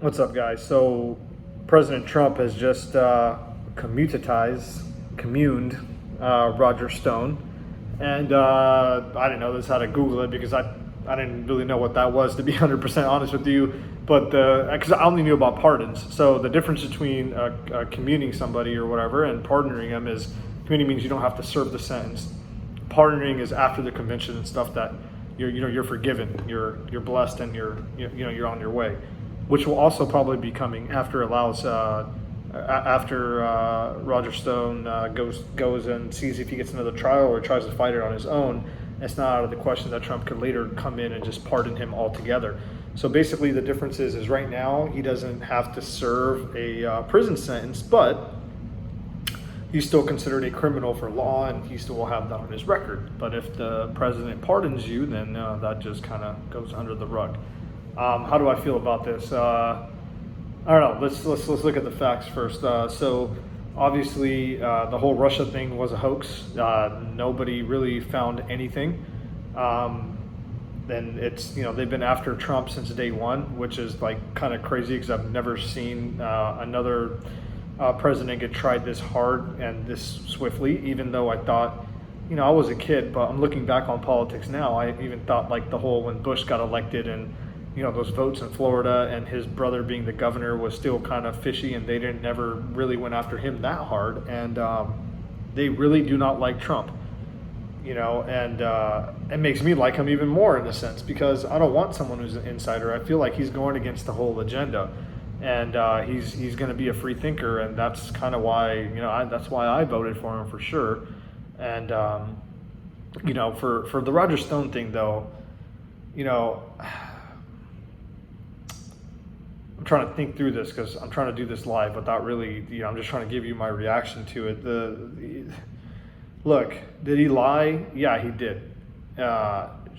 What's up, guys? So, President Trump has just communed Rodger Stone, and I didn't know this how to Google it because I didn't really know what that was, to be 100% honest with you. But because I only knew about pardons, so the difference between communing somebody or whatever and pardoning them is communing means you don't have to serve the sentence. Pardoning is after the convention and stuff that you're forgiven, you're blessed, and you're on your way, which will also probably be coming after Rodger Stone goes and sees if he gets another trial or tries to fight it on his own. It's not out of the question that Trump could later come in and just pardon him altogether. So basically, the difference is right now he doesn't have to serve a prison sentence, but he's still considered a criminal for law, and he still will have that on his record. But if the president pardons you, then that just kind of goes under the rug. How do I feel about this? I don't know. Let's look at the facts first. So obviously, the whole Russia thing was a hoax. Nobody really found anything. Then they've been after Trump since day one, which is like kind of crazy because I've never seen another president get tried this hard and this swiftly. Even though I thought, I was a kid, but I'm looking back on politics now. I even thought like the whole when Bush got elected and those votes in Florida and his brother being the governor was still kind of fishy, and they didn't never really went after him that hard. And they really do not like Trump, and it makes me like him even more in a sense because I don't want someone who's an insider. I feel like he's going against the whole agenda, and he's going to be a free thinker, and that's kind of why that's why I voted for him for sure. And for the Rodger Stone thing though, I'm trying to think through this because I'm trying to do this live without really, I'm just trying to give you my reaction to it. Look, did he lie? Yeah, he did.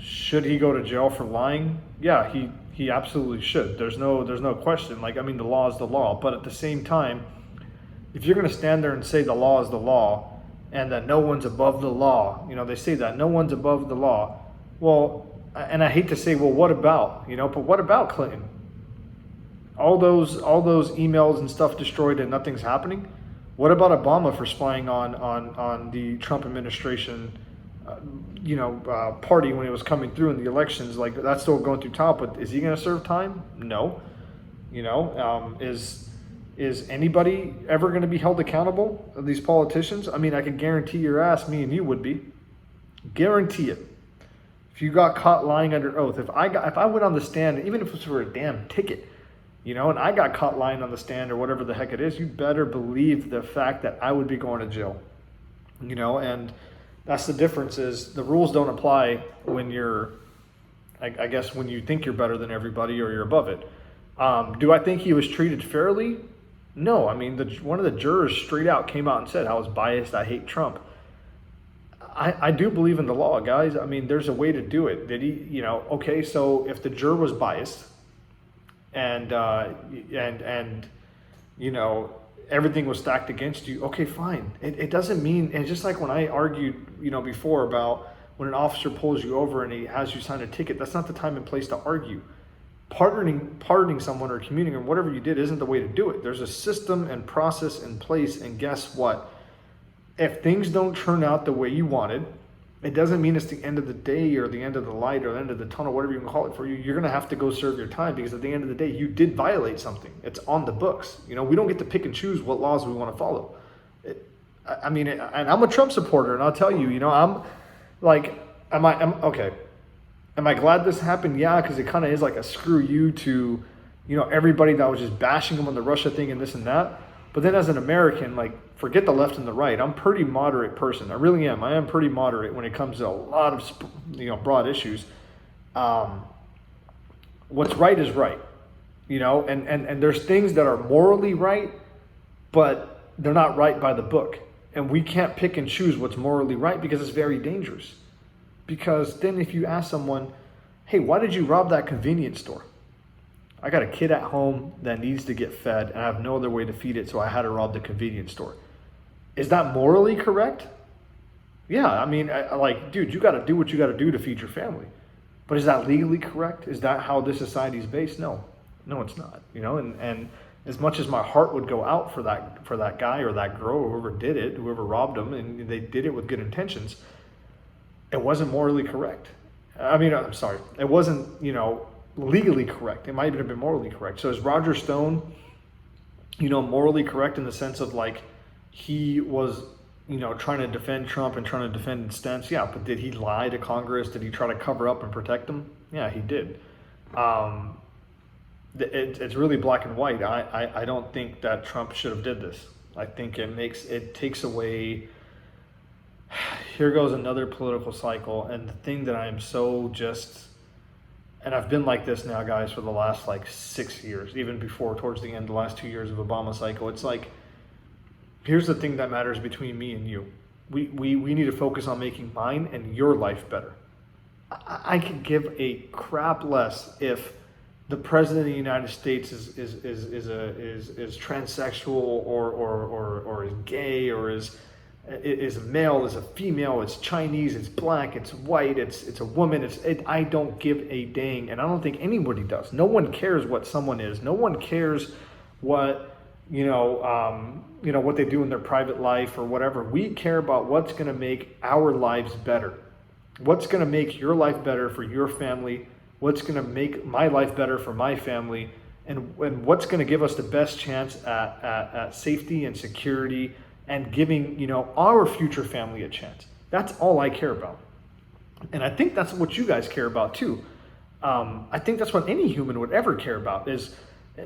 Should he go to jail for lying? Yeah, he absolutely should. There's no question. The law is the law. But at the same time, if you're going to stand there and say the law is the law and that no one's above the law, they say that no one's above the law. Well, and I hate to say, well, what about, but what about Clinton? All those emails and stuff destroyed and nothing's happening. What about Obama for spying on the Trump administration, party when it was coming through in the elections? Like that's still going through top, but is he going to serve time? No. Is anybody ever going to be held accountable? These politicians? I mean, I can guarantee your ass, me and you would be. Guarantee it. If you got caught lying under oath, if I went on the stand, even if it was for a damn ticket, and I got caught lying on the stand or whatever the heck it is, you better believe the fact that I would be going to jail. And that's the difference is the rules don't apply when you're, I guess, when you think you're better than everybody or you're above it. Do I think he was treated fairly? No. I mean, one of the jurors straight out came out and said, I was biased, I hate Trump. I do believe in the law, guys. I mean, there's a way to do it. Did he, okay, so if the juror was biased, and everything was stacked against you, okay, fine. It doesn't mean, and just like when I argued before about when an officer pulls you over and he has you sign a ticket, that's not the time and place to argue. Pardoning someone or commuting or whatever you did isn't the way to do it. There's a system and process in place, and guess what, if things don't turn out the way you wanted, it doesn't mean it's the end of the day or the end of the light or the end of the tunnel, whatever you can call it for you. You're going to have to go serve your time because at the end of the day, you did violate something. It's on the books. We don't get to pick and choose what laws we want to follow. And I'm a Trump supporter, and I'll tell you, I'm like, okay. Am I glad this happened? Yeah, because it kind of is like a screw you to, everybody that was just bashing him on the Russia thing and this and that. But then as an American, forget the left and the right. I'm a pretty moderate person. I really am. I am pretty moderate when it comes to a lot of, broad issues. What's right is right, and there's things that are morally right, but they're not right by the book. And we can't pick and choose what's morally right because it's very dangerous. Because then if you ask someone, hey, why did you rob that convenience store? I got a kid at home that needs to get fed, and I have no other way to feed it, so I had to rob the convenience store. Is that morally correct? Yeah, I mean, dude, you got to do what you got to do to feed your family. But is that legally correct? Is that how this society is based? No. No, it's not. And as much as my heart would go out for that guy or that girl or whoever did it, whoever robbed them, and they did it with good intentions, it wasn't morally correct. I mean, I'm sorry, it wasn't legally correct. It might have been morally correct. So is Rodger Stone, morally correct in the sense of like he was trying to defend Trump and trying to defend his stance? Yeah, but did he lie to Congress? Did he try to cover up and protect them? Yeah, he did. It's really black and white. I don't think that Trump should have did this. I think it takes away. Here goes another political cycle, and the thing that I am so and I've been like this now, guys, for the last like 6 years, even before towards the end, the last 2 years of Obama cycle. It's like, here's the thing that matters between me and you. We need to focus on making mine and your life better. I could give a crap less if the president of the United States is transsexual or is gay or is a male, is a female, it's Chinese, it's black, it's white, it's a woman. I don't give a dang, and I don't think anybody does. No one cares what someone is. No one cares what what they do in their private life or whatever. We care about what's going to make our lives better. What's going to make your life better for your family? What's going to make my life better for my family? And what's going to give us the best chance at safety and security and giving, our future family a chance. That's all I care about. And I think that's what you guys care about too. I think that's what any human would ever care about, is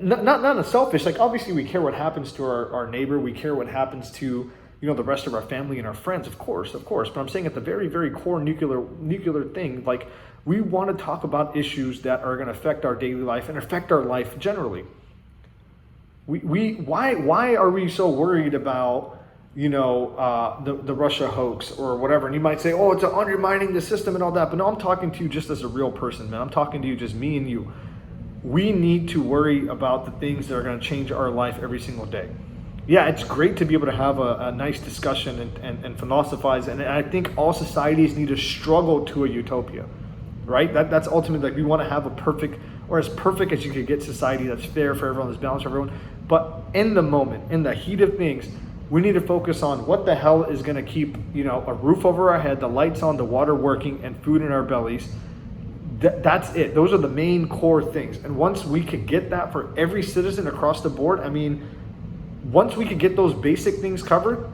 not a selfish, like obviously we care what happens to our neighbor. We care what happens to, the rest of our family and our friends, of course. But I'm saying at the very, very core nuclear thing, like we want to talk about issues that are going to affect our daily life and affect our life generally. Why are we so worried about the Russia hoax or whatever? And you might say, oh, it's undermining the system and all that. But no, I'm talking to you just as a real person, man. I'm talking to you, just me and you. We need to worry about the things that are going to change our life every single day. Yeah, it's great to be able to have a nice discussion and philosophize. And I think all societies need to struggle to a utopia, right? That's ultimately, like, we want to have a perfect, or as perfect as you could get society that's fair for everyone, that's balanced for everyone. But in the moment, in the heat of things, we need to focus on what the hell is going to keep, a roof over our head, the lights on, the water working, and food in our bellies. That's it. Those are the main core things. And once we could get that for every citizen across the board, once we could get those basic things covered,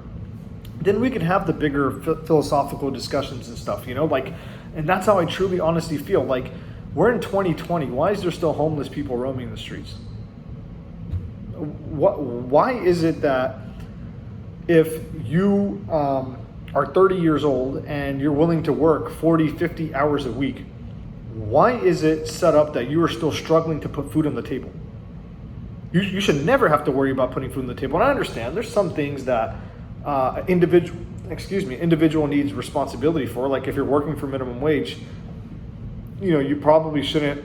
then we can have the bigger philosophical discussions and stuff, and that's how I truly, honestly feel. Like, we're in 2020. Why is there still homeless people roaming the streets? Why is it that if you are 30 years old and you're willing to work 40, 50 hours a week, why is it set up that you are still struggling to put food on the table? You should never have to worry about putting food on the table. And I understand there's some things that individual needs responsibility for. Like if you're working for minimum wage, you probably shouldn't,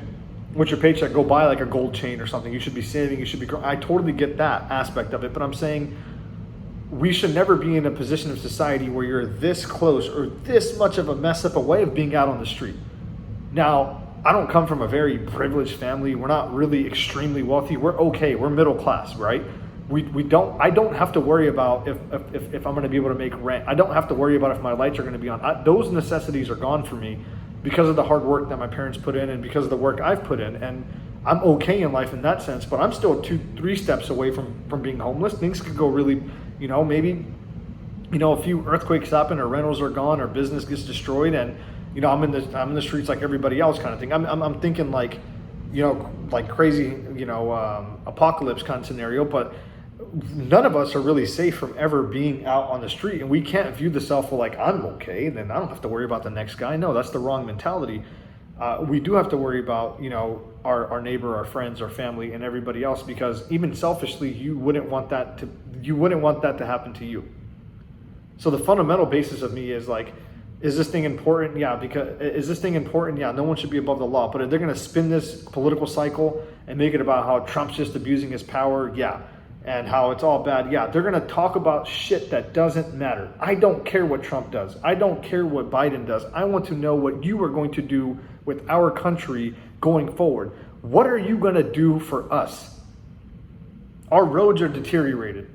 with your paycheck, go buy like a gold chain or something. You should be saving. I totally get that aspect of it. But I'm saying we should never be in a position of society where you're this close or this much of a mess up away of being out on the street. Now, I don't come from a very privileged family. We're not really extremely wealthy. We're okay. We're middle class, right? I don't have to worry about if I'm going to be able to make rent. I don't have to worry about if my lights are going to be on. Those necessities are gone for me because of the hard work that my parents put in and because of the work I've put in. And I'm okay in life in that sense, but I'm still 2-3 steps away from being homeless. Things could go really, maybe, a few earthquakes happen or rentals are gone or business gets destroyed and, I'm in the streets like everybody else kind of thing. I'm thinking like crazy, apocalypse kind of scenario, but none of us are really safe from ever being out on the street, and we can't view the self like I'm okay, then I don't have to worry about the next guy. No, that's the wrong mentality. We do have to worry about, our neighbor, our friends, our family, and everybody else, because even selfishly, you wouldn't want that to happen to you. So the fundamental basis of me is like, is this thing important? Yeah, Yeah, no one should be above the law. But if they're going to spin this political cycle and make it about how Trump's just abusing his power, yeah, and how it's all bad, yeah, they're going to talk about shit that doesn't matter. I don't care what Trump does. I don't care what Biden does. I want to know what you are going to do with our country going forward. What are you going to do for us? Our roads are deteriorated.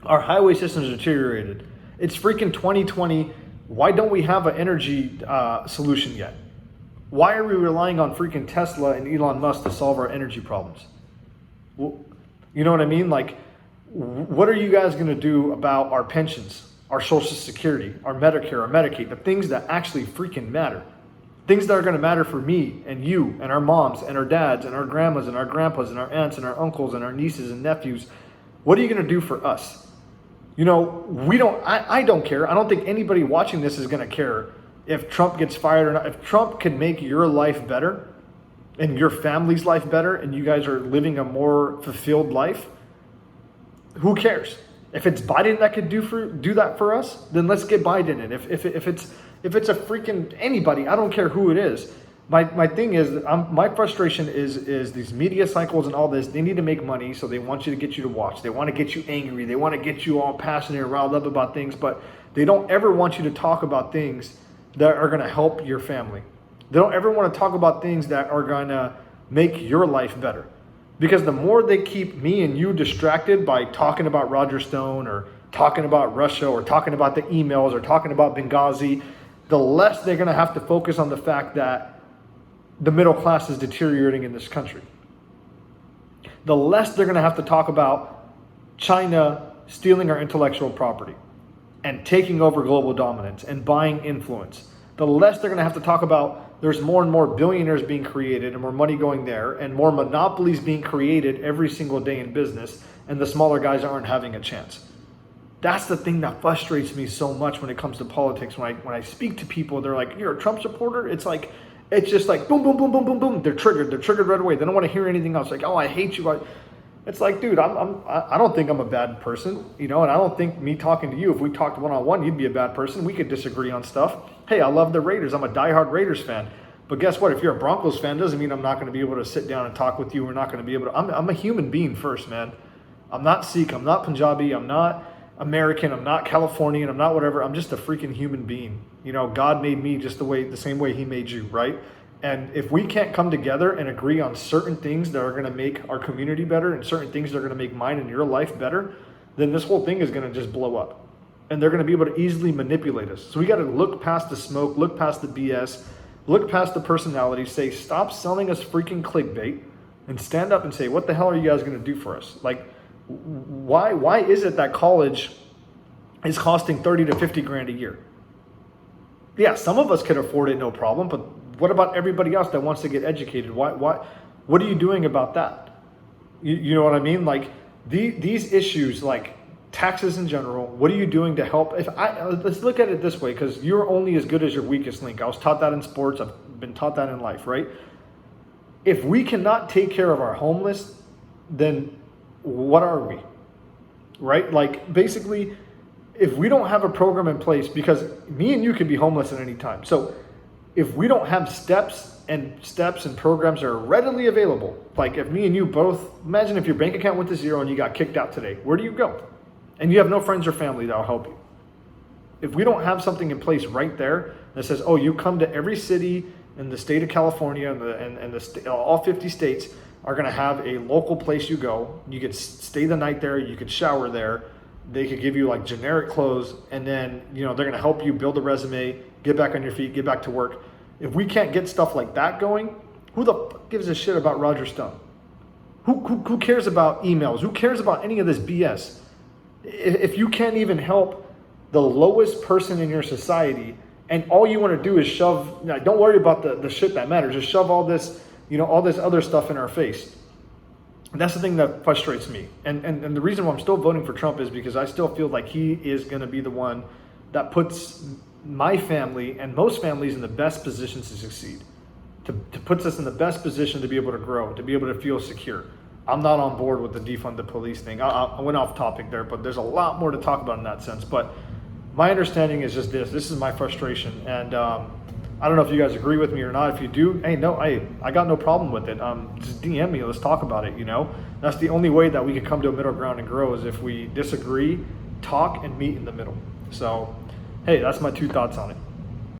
Our highway systems are deteriorated. It's freaking 2020. Why don't we have an energy solution yet? Why are we relying on freaking Tesla and Elon Musk to solve our energy problems? Well, you know what I mean? Like, what are you guys going to do about our pensions, our Social Security, our Medicare, our Medicaid, the things that actually freaking matter? Things that are going to matter for me and you and our moms and our dads and our grandmas and our grandpas and our aunts and our uncles and our nieces and nephews. What are you going to do for us? You know, I don't care. I don't think anybody watching this is going to care if Trump gets fired or not. If Trump can make your life better and your family's life better and you guys are living a more fulfilled life, who cares? If it's Biden that could do that for us, then let's get Biden in. If it's a freaking anybody, I don't care who it is. My thing is, my frustration is these media cycles and all this. They need to make money, so they want you to get you to watch. They want to get you angry. They want to get you all passionate and riled up about things, but they don't ever want you to talk about things that are going to help your family. They don't ever want to talk about things that are going to make your life better. Because the more they keep me and you distracted by talking about Rodger Stone or talking about Russia or talking about the emails or talking about Benghazi, the less they're going to have to focus on the fact that the middle class is deteriorating in this country. The less they're going to have to talk about China stealing our intellectual property and taking over global dominance and buying influence. The less they're going to have to talk about there's more and more billionaires being created and more money going there and more monopolies being created every single day in business, and the smaller guys aren't having a chance. That's the thing that frustrates me so much when it comes to politics. When I speak to people, they're like, "You're a Trump supporter?" It's just like boom, boom, boom, boom, boom, boom. They're triggered right away. They don't want to hear anything else. Like, "Oh, I hate you." It's like, dude, I don't think I'm a bad person, and I don't think me talking to you, if we talked one-on-one, you'd be a bad person. We could disagree on stuff. Hey, I love the Raiders. I'm a diehard Raiders fan. But guess what? If you're a Broncos fan, doesn't mean I'm not going to be able to sit down and talk with you. We're not going to be able to. I'm a human being first, man. I'm not Sikh. I'm not Punjabi. I'm not American. I'm not Californian. I'm not whatever. I'm just a freaking human being. God made me just the same way he made you, right? And if we can't come together and agree on certain things that are going to make our community better and certain things that are going to make mine and your life better, then this whole thing is going to just blow up. And they're going to be able to easily manipulate us. So we got to look past the smoke, look past the BS, look past the personality, say, stop selling us freaking clickbait, and stand up and say, what the hell are you guys going to do for us? Like, why is it that college is costing 30 to 50 grand a year? Yeah, some of us could afford it, no problem, but what about everybody else that wants to get educated? What are you doing about that? You know what I mean? Like these issues, like taxes in general, what are you doing to help? Let's look at it this way, because you're only as good as your weakest link. I was taught that in sports. I've been taught that in life, right? If we cannot take care of our homeless, then what are we? Right? Like basically, if we don't have a program in place, because me and you can be homeless at any time. So if we don't have steps and programs that are readily available, like if me and you both, imagine if your bank account went to zero and you got kicked out today, where do you go? And you have no friends or family that will help you. If we don't have something in place right there that says, oh, you come to every city in the state of California and all 50 states are going to have a local place you go. You could stay the night there. You could shower there. They could give you like generic clothes, and then they're going to help you build a resume, get back on your feet, get back to work. If we can't get stuff like that going, who the fuck gives a shit about Rodger Stone? Who cares about emails? Who cares about any of this BS? If you can't even help the lowest person in your society, and all you want to do is shove, don't worry about the shit that matters, just shove all this, all this other stuff in our face. And that's the thing that frustrates me. And the reason why I'm still voting for Trump is because I still feel like he is going to be the one that puts my family and most families in the best positions to succeed, to puts us in the best position to be able to grow, to be able to feel secure. I'm not on board with the defund the police thing. I went off topic there, but there's a lot more to talk about in that sense. But my understanding is just this. This is my frustration. And I don't know if you guys agree with me or not. If you do, hey, no, I got no problem with it. Just DM me. Let's talk about it, That's the only way that we can come to a middle ground and grow is if we disagree, talk, and meet in the middle. So, hey, that's my 2 thoughts on it.